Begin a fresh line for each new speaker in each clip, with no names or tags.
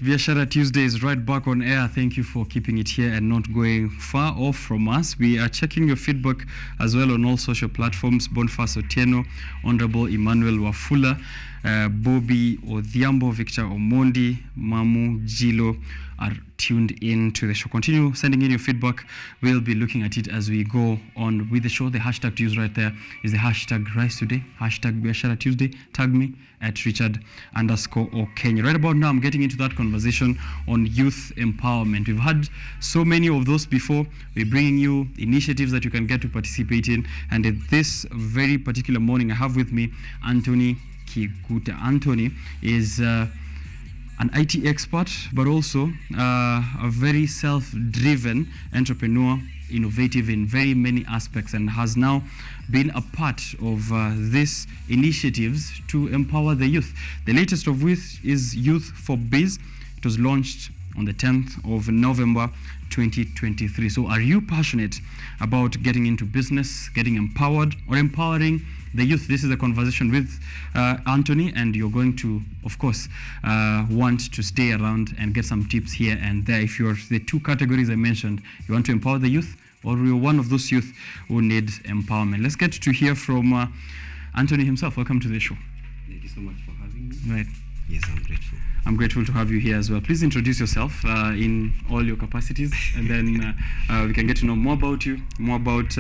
Biashara Tuesday is right back on air. Thank you for keeping it here and not going far off from us. We are checking your feedback as well on all social platforms. Boniface Otieno, Honorable Emmanuel Wafula, Bobby Odhiambo, Victor Omondi, Mamu Jilo are tuned in to the show. Continue sending in your feedback. We'll be looking at it as we go on with the show. The hashtag to use right there is the hashtag Rise Today, hashtag Biashara Tuesday. Tag me at Richard_Okenye. Right about now, I'm getting into that conversation on youth empowerment. We've had so many of those before. We're bringing you initiatives that you can get to participate in. And at this very particular morning, I have with me Anthony Kiguta. Anthony is an IT expert, but also a very self-driven entrepreneur, innovative in very many aspects, and has now been a part of these initiatives to empower the youth. The latest of which is Youth for Biz. It was launched on the 10th of November 2023. So are you passionate about getting into business, getting empowered, or empowering the youth? This is a conversation with Anthony, and you're going to, of course, want to stay around and get some tips here and there. If you're the two categories I mentioned, you want to empower the youth, or you're one of those youth who need empowerment. Let's get to hear from Anthony himself. Welcome to the show.
Thank you so much for having me.
Right.
Yes, I'm grateful.
I'm grateful to have you here as well. Please introduce yourself in all your capacities, and then we can get to know more about you, more about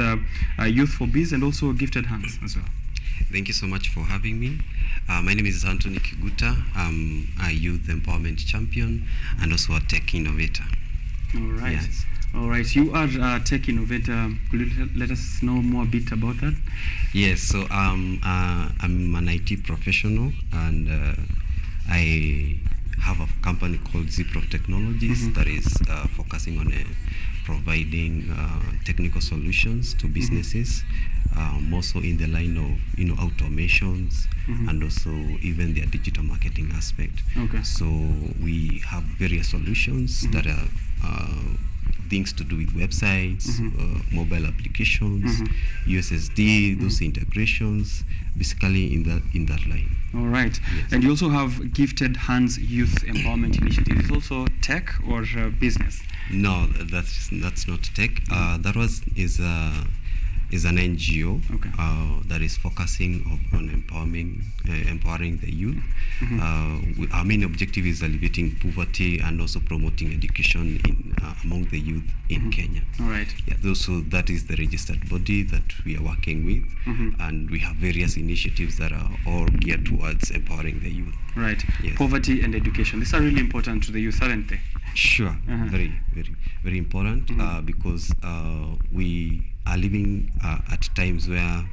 Youth for Biz, and also Gifted Hands as well.
Thank you so much for having me. My name is Anthony Kiguta. I'm a youth empowerment champion and also a tech innovator.
All right.
Yes.
All right. You are a tech innovator. Could you let us know more a bit about that?
Yes. So I'm an IT professional, and I have a company called Zipro Technologies that is focusing on providing technical solutions to businesses, also in the line of automations and also even their digital marketing aspect.
Okay.
So we have various solutions that are things to do with websites, mobile applications, USSD, those integrations, basically in that line.
All right.
Yes.
And you also have Gifted Hands Youth Empowerment Initiative. Is also tech or business?
No, that's not tech. That is an NGO that is focusing on empowering the youth. Our main objective is alleviating poverty and also promoting education among the youth in Kenya.
All right.
Yeah, so that is the registered body that we are working with, and we have various initiatives that are all geared towards empowering the youth.
Right.
Yes.
Poverty and education. These are really important to the youth, aren't they?
Sure. Very, very, very important because we are living at times where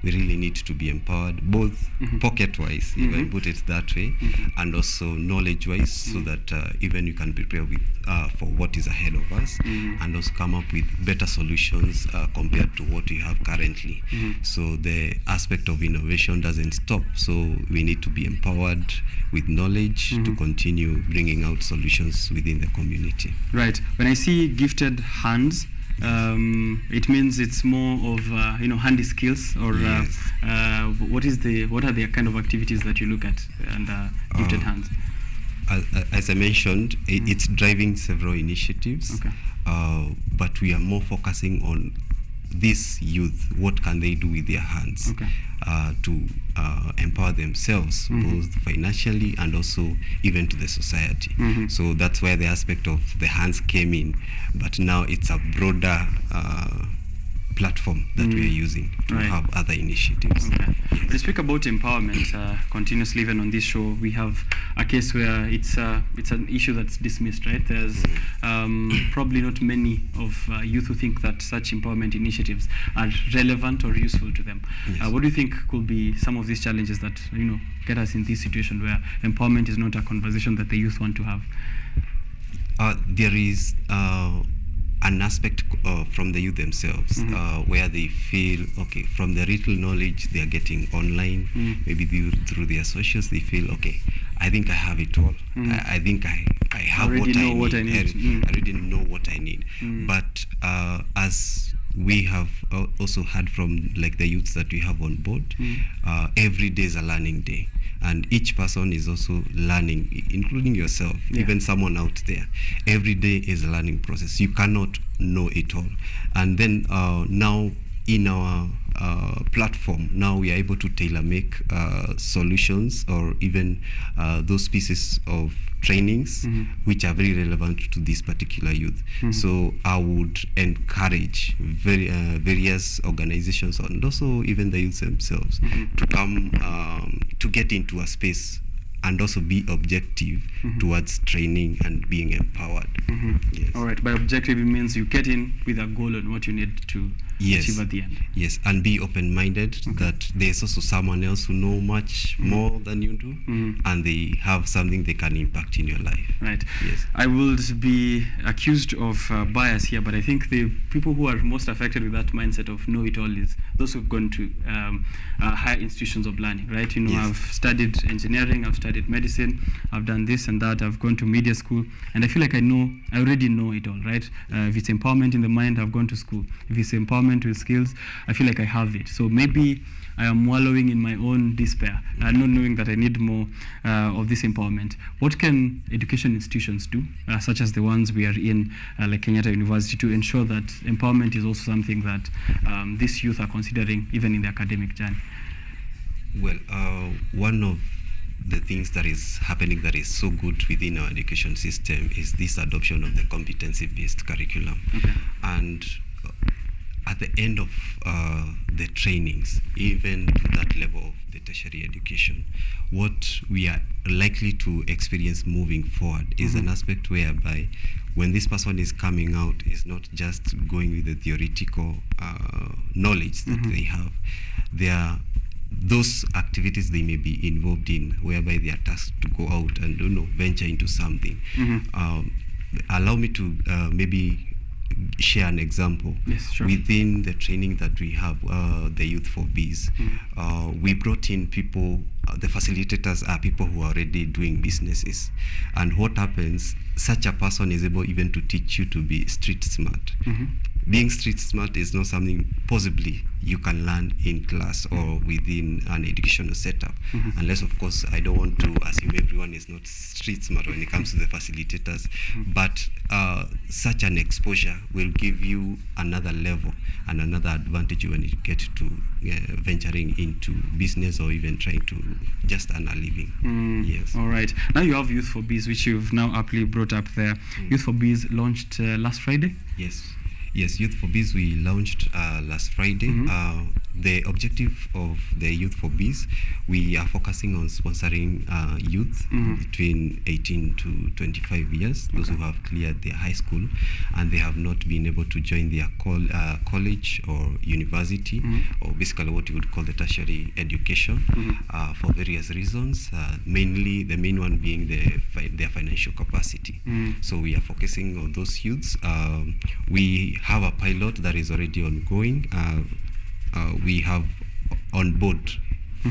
we really need to be empowered, both pocket-wise, if I put it that way, and also knowledge-wise, so that even you can prepare with for what is ahead of us, and also come up with better solutions compared to what we have currently. So the aspect of innovation doesn't stop. So we need to be empowered with knowledge to continue bringing out solutions within the community.
Right. When I see Gifted Hands, it means it's more of handy skills, or
Yes.
what are the kind of activities that you look at and Gifted Hands?
As I mentioned, it's driving several initiatives, but we are more focusing on this youth. What can they do with their hands to empower themselves, both financially and also even to the society? So that's where the aspect of the hands came in, but now it's a broader platform that we are using to have other initiatives.
When we speak about empowerment continuously, even on this show, we have a case where it's an issue that's dismissed, right? There's probably not many of youth who think that such empowerment initiatives are relevant or useful to them.
Yes.
What do you think could be some of these challenges that get us in this situation where empowerment is not a conversation that the youth want to have?
There is an aspect from the youth themselves where they feel, okay, from the little knowledge they are getting online, maybe through their socials, they feel, okay, I think I have it all. I think I have what I need. I already know what I need. But as we have also heard from like the youths that we have on board, every day is a learning day. and each person is also learning, including yourself, even someone out there. Every day is a learning process. You cannot know it all. And then now in our platform, now we are able to tailor make solutions, or even those pieces of trainings which are very relevant to this particular youth. So I would encourage various organizations, and also even the youth themselves, to come to get into a space and also be objective towards training and being empowered. Yes.
All right. By objective, it means you get in with a goal on what you need to achieve at the end.
Yes, and be open-minded that there's also someone else who know much more than you do, and they have something they can impact in your life.
Right.
Yes.
I would be accused of bias here, but I think the people who are most affected with that mindset of know-it-all is those who've gone to higher institutions of learning, right? You know,
Yes.
I've studied engineering, I've studied medicine, I've done this and that, I've gone to media school, and I feel like I already know it all, right? If it's empowerment in the mind, I've gone to school. If it's empowerment with skills, I feel like I have it. So maybe I am wallowing in my own despair, not knowing that I need more of this empowerment. What can education institutions do, such as the ones we are in, like Kenyatta University, to ensure that empowerment is also something that these youth are considering even in the academic journey?
Well, one of the things that is happening that is so good within our education system is this adoption of the competency-based curriculum.
Okay.
And at the end of the trainings, even to that level of the tertiary education, what we are likely to experience moving forward is an aspect whereby when this person is coming out, is not just going with the theoretical knowledge that they have. There are those activities they may be involved in, whereby they are tasked to go out and venture into something. Allow me to maybe share an example.
Yes, sure.
Within the training that we have, the Youth for Biz, we brought in people, the facilitators are people who are already doing businesses. And what happens, such a person is able even to teach you to be street smart. Being street smart is not something possibly you can learn in class or within an educational setup, unless, of course, I don't want to assume everyone is not street smart when it comes to the facilitators, but such an exposure will give you another level and another advantage when you get to venturing into business or even trying to just earn a living. Yes.
All right. Now you have Youth for Biz, which you've now aptly brought up there. Youth for Biz launched last Friday?
Yes, Youth for Biz we launched last Friday. The objective of the Youth for Biz, we are focusing on sponsoring youth between 18 to 25 years, those who have cleared their high school and they have not been able to join their college or university, or basically what you would call the tertiary education, for various reasons, mainly the main one being their financial capacity. So we are focusing on those youths. We have a pilot that is already ongoing. We have on board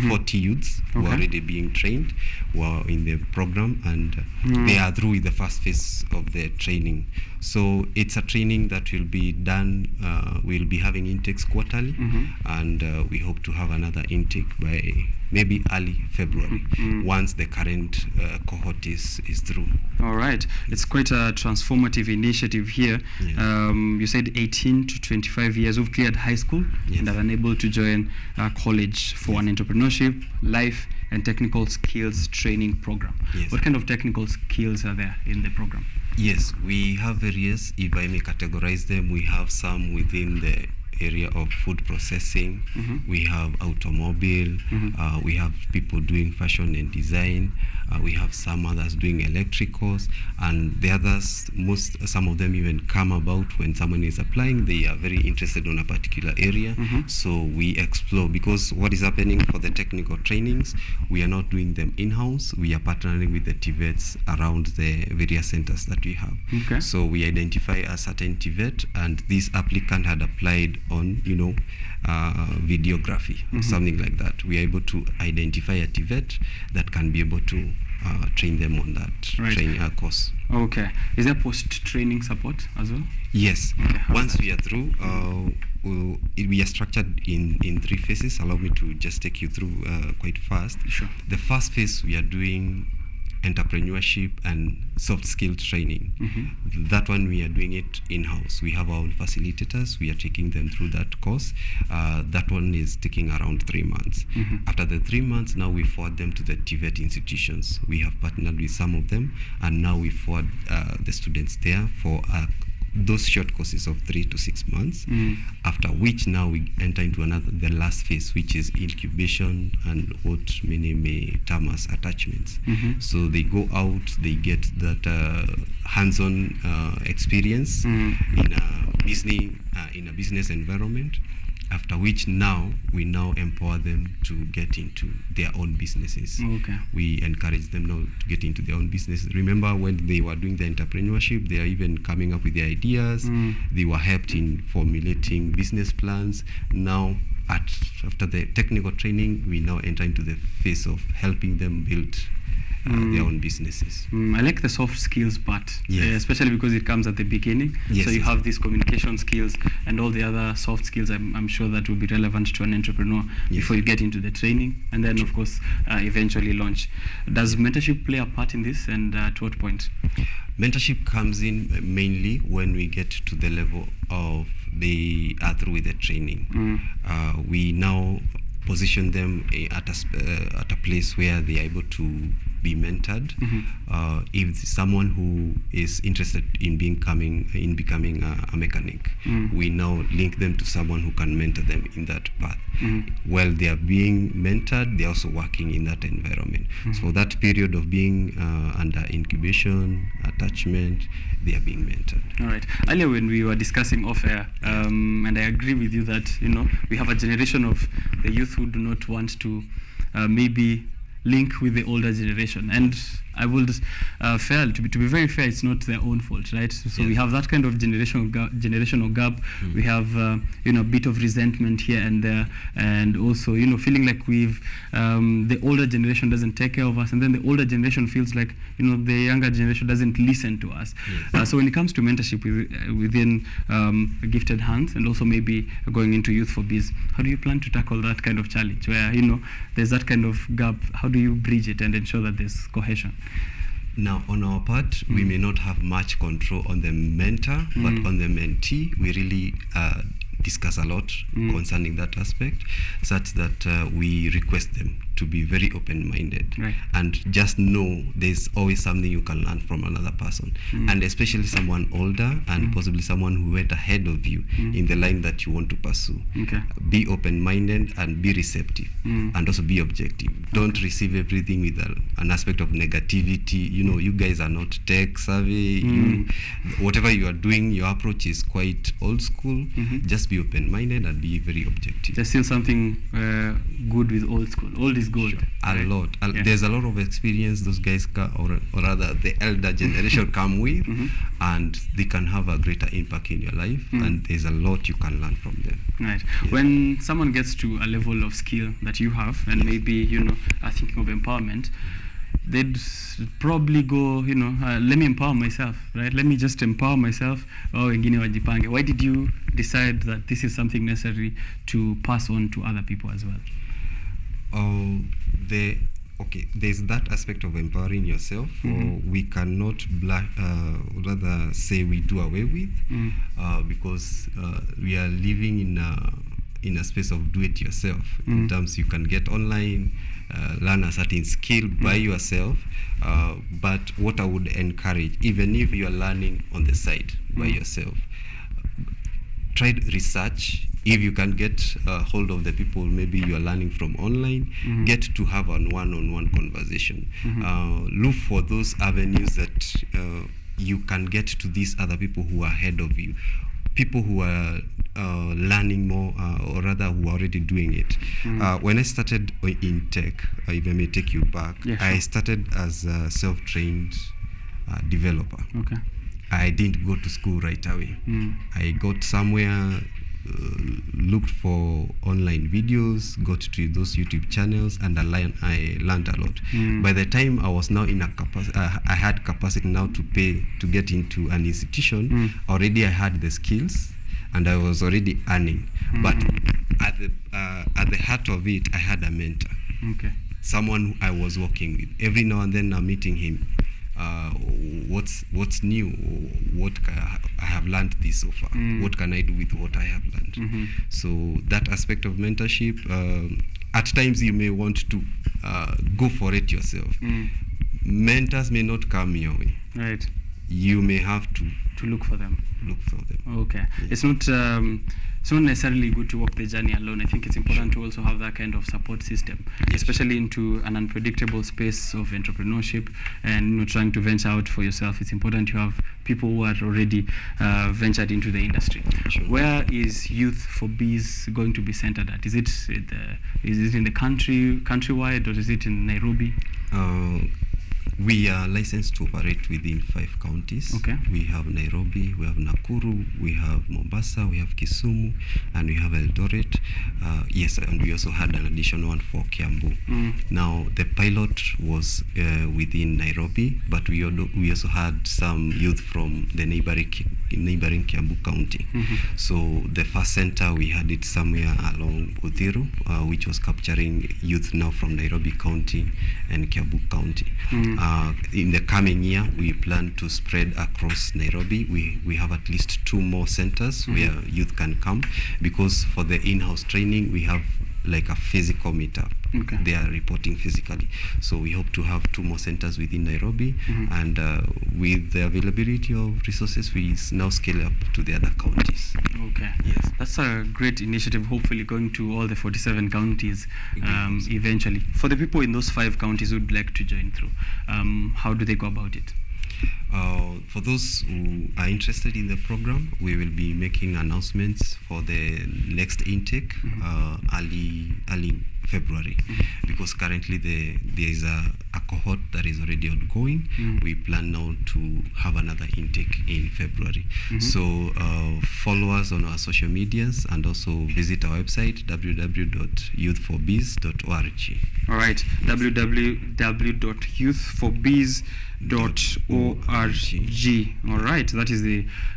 40 youths who are already being trained, who are in the program, and they are through with the first phase of the training. So it's a training that will be done, we'll be having intakes quarterly, and we hope to have another intake by maybe early February, once the current cohort is through.
All right. It's quite a transformative initiative here. You said 18 to 25 years who've cleared high school and are unable to join college for an entrepreneurship, life, and technical skills training program. What kind of technical skills are there in the program?
Yes, we have various, if I may categorize them. We have some within the area of food processing, we have automobile, we have people doing fashion and design, we have some others doing electricals, and the others, some of them even come about when someone is applying, they are very interested in a particular area, so we explore, because what is happening for the technical trainings, we are not doing them in-house, we are partnering with the TVETs around the various centers that we have. So we identify a certain TVET, and this applicant had applied on, videography or something like that. We are able to identify a TVET that can be able to train them on that training course.
Okay. Is there post-training support as well?
Yes. Once we are through, we are structured in 3 phases. Allow me to just take you through quite fast.
Sure.
The first phase, we are doing entrepreneurship and soft skill training. That one, we are doing it in-house. We have our own facilitators. We are taking them through that course. That one is taking around 3 months. After the 3 months, now we forward them to the TVET institutions. We have partnered with some of them, and now we forward the students there for those short courses of 3 to 6 months, after which now we enter into the last phase, which is incubation and what many may term as attachments. So they go out, they get that hands-on experience in a business environment, after which now we empower them to get into their own businesses. We encourage them now to get into their own business. Remember, when they were doing the entrepreneurship, they are even coming up with the ideas. They were helped in formulating business plans. Now, after the technical training, we now enter into the phase of helping them build their own businesses.
I like the soft skills part,
Yes.
Especially because it comes at the beginning.
Yes,
So you
yes.
have these communication skills and all the other soft skills. I'm sure that will be relevant to an entrepreneur before you get into the training, and then of course eventually launch. Does mentorship play a part in this, and at what point?
Mentorship comes in mainly when we get to the level of they are through with the training. We now position them at a place where they are able to be mentored. If someone who is interested in becoming a mechanic, we now link them to someone who can mentor them in that path. While they are being mentored, they are also working in that environment. So for that period of being under incubation, attachment, they are being mentored.
All right. Earlier when we were discussing off air, and I agree with you that we have a generation of the youth who do not want to maybe link with the older generation, and I would to be very fair, it's not their own fault, right? So we have that kind of generational gap. We have a bit of resentment here and there, and also feeling like the older generation doesn't take care of us, and then the older generation feels like the younger generation doesn't listen to us. So when it comes to mentorship within gifted hands, and also maybe going into Youth for Biz, how do you plan to tackle that kind of challenge where there's that kind of gap? How do you bridge it and ensure that there's cohesion?
Now, on our part, we may not have much control on the mentor, but on the mentee, we really discuss a lot concerning that aspect, such that we request them to be very open-minded, and just know there's always something you can learn from another person, and especially someone older and possibly someone who went ahead of you in the line that you want to pursue. Be open-minded and be receptive, and also be objective. Don't receive everything with an aspect of negativity. You guys are not tech savvy. Whatever you are doing, your approach is quite old school. Just be open-minded and be very objective.
There's still something good with old school. Old is gold.
Sure. A lot. There's a lot of experience those guys or rather the elder generation come with, and they can have a greater impact in your life, and there's a lot you can learn from them.
Right. When someone gets to a level of skill that you have, and maybe are thinking of empowerment, they'd probably go, let me empower myself, right? Let me just empower myself. Wengine wajipange. Why did you decide that this is something necessary to pass on to other people as well?
There's that aspect of empowering yourself, or we cannot rather say we do away with, because we are living in a space of do it yourself. In terms, you can get online, learn a certain skill by yourself, but what I would encourage, even if you are learning on the side by yourself, try to research. If you can get hold of the people maybe you are learning from online, get to have a one-on-one conversation. Look for those avenues that you can get to these other people who are ahead of you, people who are learning more, or rather who are already doing it. When I started in tech, if I may take you back, I started as a self-trained developer. I didn't go to school right away. I got somewhere, looked for online videos, got to those YouTube channels, and I learned a lot. By the time I was now in I had capacity now to pay to get into an institution. Already I had the skills, and I was already earning. But at the heart of it, I had a mentor.
Okay.
Someone I was working with. Every now and then I'm meeting him. What's new? I have learned this so far. What can I do with what I have learned? So that aspect of mentorship, at times you may want to go for it yourself. Mentors may not come your way.
Right.
You may have to
look for them. Okay.
Yes.
It's not necessarily good to walk the journey alone. I think it's important to also have that kind of support system, especially into an unpredictable space of entrepreneurship and trying to venture out for yourself. It's important to have people who are already ventured into the industry.
Sure.
Where is Youth for Bees going to be centered at? Is it in the countrywide, or is it in Nairobi?
We are licensed to operate within 5 counties.
Okay.
We have Nairobi, we have Nakuru, we have Mombasa, we have Kisumu, and we have Eldoret. Yes, and we also had an additional one for Kiambu. Now, the pilot was within Nairobi, but we also had some youth from the neighboring Kiambu County. So the first center, we had it somewhere along Uthiru, which was capturing youth now from Nairobi County and Kiambu County. In the coming year, we plan to spread across Nairobi. We have at least 2 more centers where youth can come, because for the in-house training, we have like a physical meetup.
Okay.
They are reporting physically. So we hope to have 2 more centers within Nairobi, and with the availability of resources, we now scale up to the other counties.
Okay.
Yes.
That's a great initiative, hopefully going to all the 47 counties eventually. For the people in those 5 counties who would like to join through, how do they go about it?
For those who are interested in the program, we will be making announcements for the next intake early February, because currently there is a cohort that is already ongoing. We plan now to have another intake in February. So follow us on our social medias and also visit our website www.youthforbees.org.
All right, www.youthforbees.org. All right, that is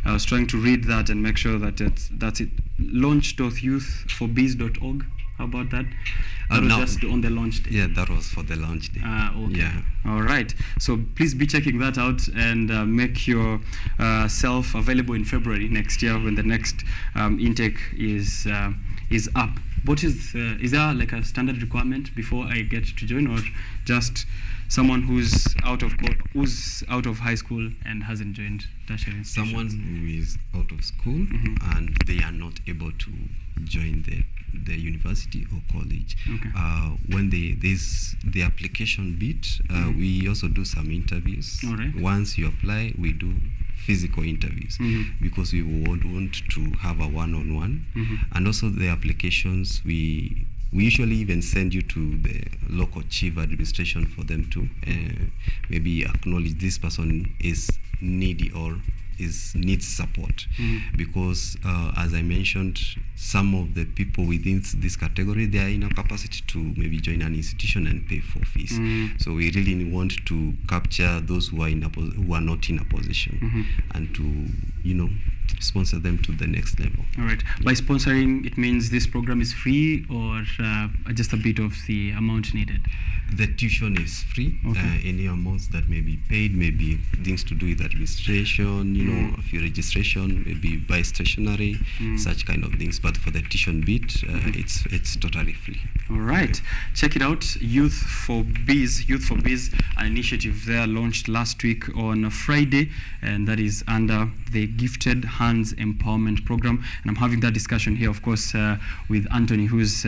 I was trying to read that and make sure that that's it. Launch.youthforbees.org. How about that? That was just on the launch day.
Yeah, that was for the launch day.
Okay.
Yeah.
All right. So please be checking that out and make yourself available in February next year when the next intake is up. What is there like a standard requirement before I get to join, or just someone who's out of high school and hasn't joined tertiary institutions?
Someone who is out of school and they are not able to join the university or college.
Okay.
When there's the application bit, we also do some interviews.
All right.
Once you apply, we do physical interviews, because we would want to have a one-on-one. And also the applications, we usually even send you to the local chief administration for them to maybe acknowledge this person is needy or needs support, because as I mentioned, some of the people within this category, they are in a capacity to maybe join an institution and pay for fees. So we really want to capture those who are who are not in a position, and to sponsor them to the next level.
All right.
Yeah.
By sponsoring, it means this program is free, or just a bit of the amount needed?
The tuition is free.
Okay.
Any amounts that may be paid, maybe things to do with administration, a few registration, maybe buy stationery, such kind of things. But for the tuition bit, it's totally free.
All right. Check it out. Youth for Bees, an initiative there launched last week on a Friday, and that is under the Gifted Hands Empowerment Program. And I'm having that discussion here, of course, with Anthony, who's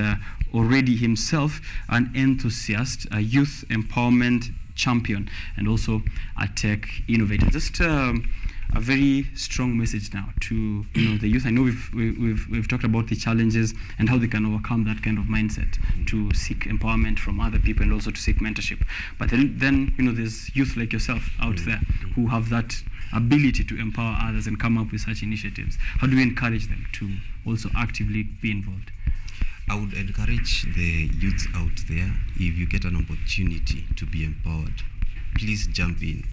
already himself an enthusiast, a youth empowerment champion, and also a tech innovator. Just a very strong message now to the youth. I know we've talked about the challenges and how they can overcome that kind of mindset to seek empowerment from other people and also to seek mentorship. But then there's youth like yourself out there who have that ability to empower others and come up with such initiatives. How do we encourage them to also actively be involved?
I would encourage the youths out there, if you get an opportunity to be empowered, please jump in.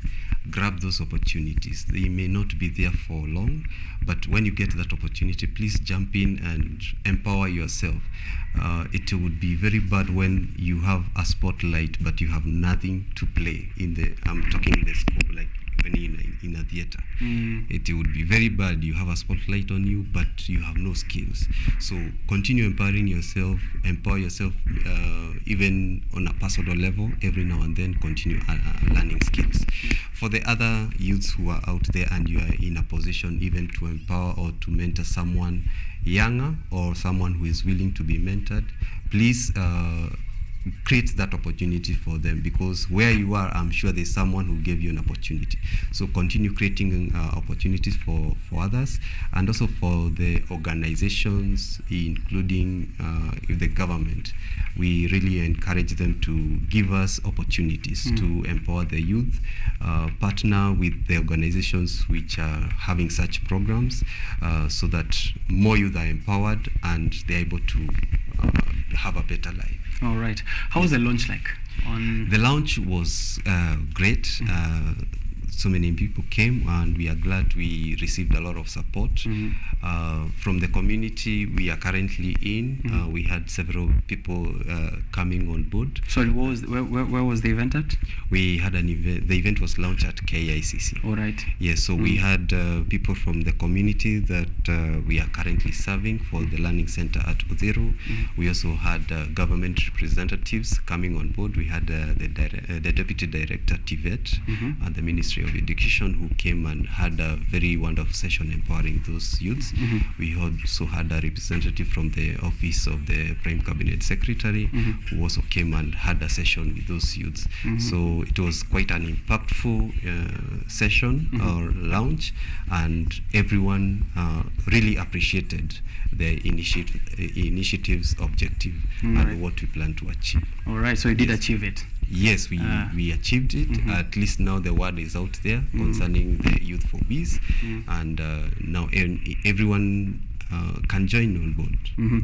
grab those opportunities. They may not be there for long, but when you get that opportunity, please jump in and empower yourself. It would be very bad when you have a spotlight, but you have nothing to play in the, I'm talking in the scope, like when in a theater. It would be very bad. You have a spotlight on you, but you have no skills. So continue empowering yourself, empower yourself, even on a personal level. Every now and then, continue learning skills. For the other youths who are out there and you are in a position even to empower or to mentor someone younger or someone who is willing to be mentored, please create that opportunity for them, because where you are, I'm sure there's someone who gave you an opportunity. So continue creating opportunities for others, and also for the organizations, including the government. We really encourage them to give us opportunities to empower the youth, partner with the organizations which are having such programs, so that more youth are empowered and they're able to have a better life.
All right. How was the launch like?
The launch was great. So many people came, and we are glad we received a lot of support from the community we are currently in. We had several people coming on board.
Sorry, where was the event at?
We had an event. The event was launched at KICC.
All right.
Yes, so we had people from the community that we are currently serving for the Learning Center at Udhiru. We also had government representatives coming on board. We had the Deputy Director TVET at the Ministry of Education, who came and had a very wonderful session empowering those youths. We also had a representative from the Office of the Prime Cabinet Secretary, who also came and had a session with those youths. So it was quite an impactful session or launch, and everyone really appreciated the initiative's objective and what we plan to achieve.
All right, so you did achieve it.
Yes, we achieved it. At least now the word is out there concerning the Youth for Peace, and now everyone can join on board,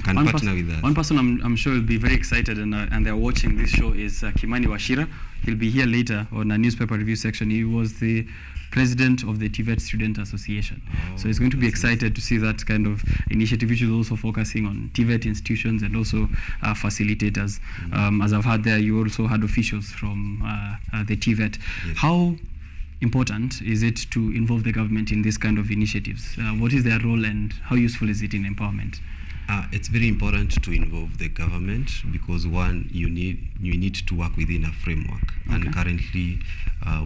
can partner with us.
One person I'm sure will be very excited and they're watching this show is Kimani Wachira. He'll be here later on a newspaper review section. He was the president of the TVET Student Association. So he's going to be excited to see that kind of initiative, which is also focusing on TVET institutions and also facilitators. As I've heard there, you also had officials from the TVET.
Yes.
How important is it to involve the government in this kind of initiatives? What is their role and how useful is it in empowerment?
It's very important to involve the government, because one, you need to work within a framework. And currently,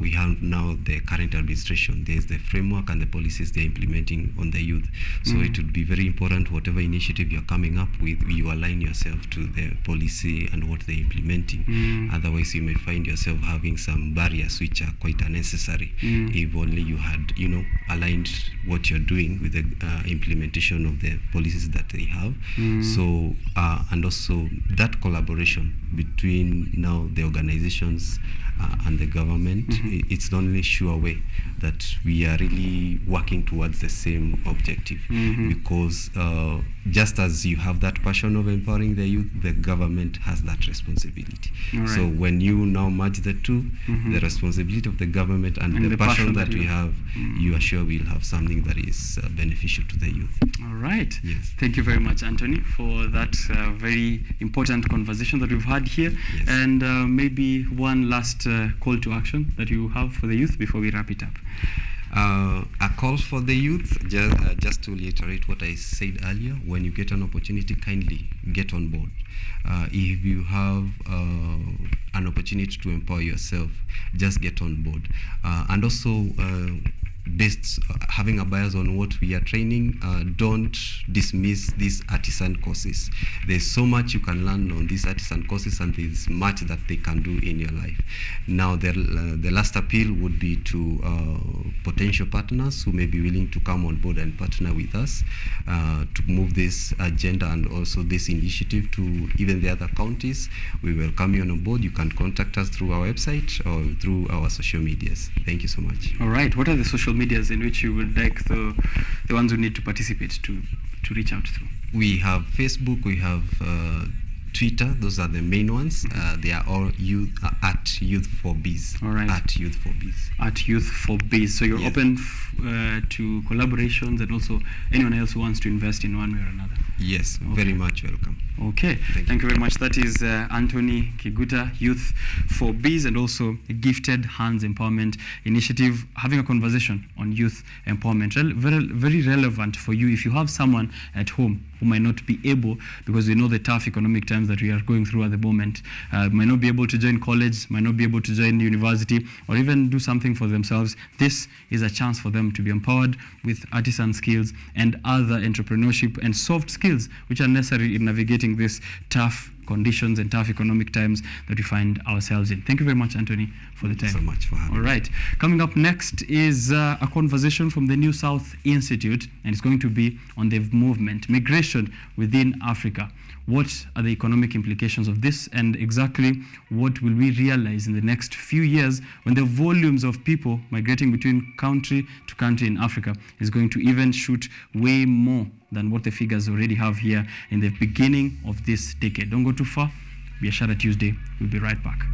we have now the current administration. There's the framework and the policies they're implementing on the youth. So it would be very important, whatever initiative you're coming up with, you align yourself to the policy and what they're implementing. Otherwise, you may find yourself having some barriers which are quite unnecessary. If only you had, aligned what you're doing with the implementation of the policies that they have. So, and also that collaboration between now the organizations and the government, it's the only sure way that we are really working towards the same objective. Because just as you have that passion of empowering the youth, the government has that responsibility. Right. So when you now merge the two, the responsibility of the government and the passion that we have, you are sure we'll have something that is beneficial to the youth.
All right.
Yes.
Thank you very much, Anthony, for that very important conversation that we've had here.
Yes.
And maybe one last call to action that you have for the youth before we wrap it up.
A call for the youth, just to reiterate what I said earlier, when you get an opportunity, kindly get on board. If you have an opportunity to empower yourself, just get on board. And also, having a bias on what we are training, don't dismiss these artisan courses. There's so much you can learn on these artisan courses, and there's much that they can do in your life. Now, the last appeal would be to potential partners who may be willing to come on board and partner with us to move this agenda and also this initiative to even the other counties. We welcome you on board. You can contact us through our website or through our social medias. Thank you so much.
All right. What are the social medias in which you would like the ones who need to participate to reach out through?
We have Facebook, we have Twitter. Those are the main ones. They are all at Youth for Biz.
All right.
At Youth for Biz.
At Youth for Biz. So you're
Yes.
open to collaborations and also anyone else who wants to invest in one way or another.
Yes, very much welcome.
Okay, thank you very much. That is Anthony Kiguta, Youth for Biz, and also Gifted Hands Empowerment Initiative, having a conversation on youth empowerment. Very relevant for you if you have someone at home who might not be able, because we know the tough economic times that we are going through at the moment, might not be able to join college, might not be able to join university, or even do something for themselves. This is a chance for them to be empowered with artisan skills and other entrepreneurship and soft skills which are necessary in navigating these tough conditions and tough economic times that we find ourselves in. Thank you very much, Anthony, for the time.
Thank you so much for having me.
All right. Coming up next is a conversation from the New South Institute, and it's going to be on the movement, migration within Africa. What are the economic implications of this, and exactly what will we realize in the next few years when the volumes of people migrating between country to country in Africa is going to even shoot way more than what the figures already have here in the beginning of this decade. Don't go too far. Biashara Tuesday. We'll be right back.